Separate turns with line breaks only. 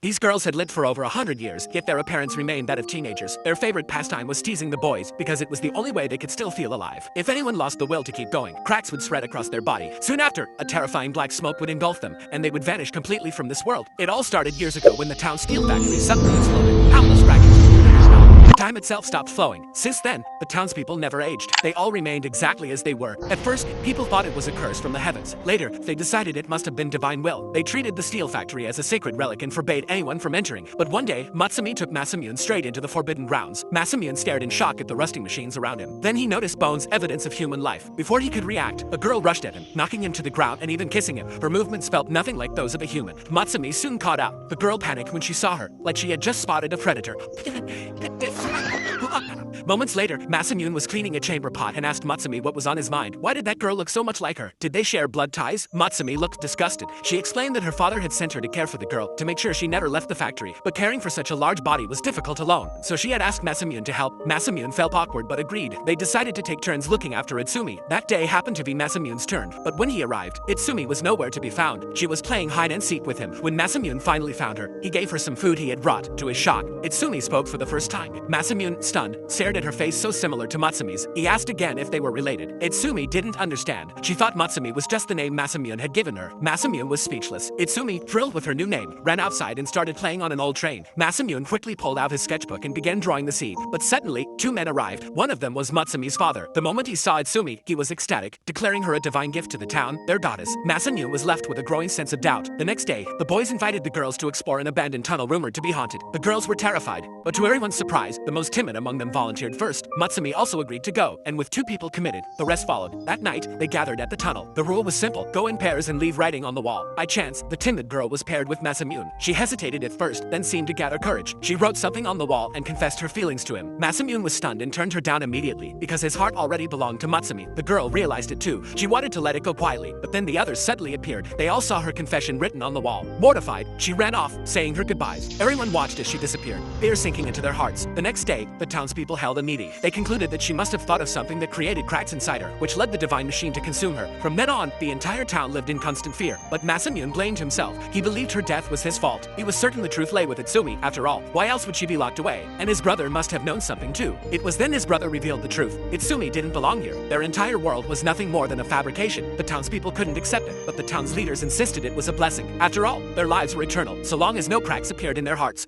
These girls had lived for over 100 years, yet their appearance remained that of teenagers. Their favorite pastime was teasing the boys, because it was the only way they could still feel alive. If anyone lost the will to keep going, cracks would spread across their body. Soon after, a terrifying black smoke would engulf them, and they would vanish completely from this world. It all started years ago when the town's steel factory suddenly exploded. Countless fragments appeared in the sky. Time itself stopped flowing. Since then, the townspeople never aged. They all remained exactly as they were. At first, people thought it was a curse from the heavens. Later, they decided it must have been divine will. They treated the steel factory as a sacred relic and forbade anyone from entering. But one day, Matsumi took Masamune straight into the forbidden grounds. Masamune stared in shock at the rusting machines around him. Then he noticed bones, evidence of human life. Before he could react, a girl rushed at him, knocking him to the ground and even kissing him. Her movements felt nothing like those of a human. Matsumi soon caught out. The girl panicked when she saw her, like she had just spotted a predator. Moments later, Masamune was cleaning a chamber pot and asked Matsumi what was on his mind. Why did that girl look so much like her? Did they share blood ties? Matsumi looked disgusted. She explained that her father had sent her to care for the girl, to make sure she never left the factory. But caring for such a large body was difficult alone, so she had asked Masamune to help. Masamune felt awkward but agreed. They decided to take turns looking after Itsumi. That day happened to be Masamune's turn, but when he arrived, Itsumi was nowhere to be found. She was playing hide and seek with him. When Masamune finally found her, he gave her some food he had brought. To his shock, Itsumi spoke for the first time. Masamune, stunned, stared at her face so similar to Matsumi's. He asked again if they were related. Itsumi didn't understand. She thought Matsumi was just the name Masamune had given her. Masamune was speechless. Itsumi, thrilled with her new name, ran outside and started playing on an old train. Masamune quickly pulled out his sketchbook and began drawing the scene. But suddenly, two men arrived. One of them was Matsumi's father. The moment he saw Itsumi, he was ecstatic, declaring her a divine gift to the town, their goddess. Masamune was left with a growing sense of doubt. The next day, the boys invited the girls to explore an abandoned tunnel rumored to be haunted. The girls were terrified, but to everyone's surprise, the most timid among them volunteered first. Matsumi also agreed to go, and with two people committed, the rest followed. That night, they gathered at the tunnel. The rule was simple: go in pairs and leave writing on the wall. By chance, the timid girl was paired with Masamune. She hesitated at first, then seemed to gather courage. She wrote something on the wall and confessed her feelings to him. Masamune was stunned and turned her down immediately, because his heart already belonged to Matsumi. The girl realized it too. She wanted to let it go quietly, but then the others suddenly appeared. They all saw her confession written on the wall. Mortified, she ran off, saying her goodbyes. Everyone watched as she disappeared, fear sinking into their hearts. The next day, the townspeople held a meeting. They concluded that she must have thought of something that created cracks inside her, which led the divine machine to consume her. From then on, the entire town lived in constant fear. But Masamune blamed himself. He believed her death was his fault. He was certain the truth lay with Itsumi, after all. Why else would she be locked away? And his brother must have known something too. It was then his brother revealed the truth. Itsumi didn't belong here. Their entire world was nothing more than a fabrication. The townspeople couldn't accept it, but the town's leaders insisted it was a blessing. After all, their lives were eternal, so long as no cracks appeared in their hearts.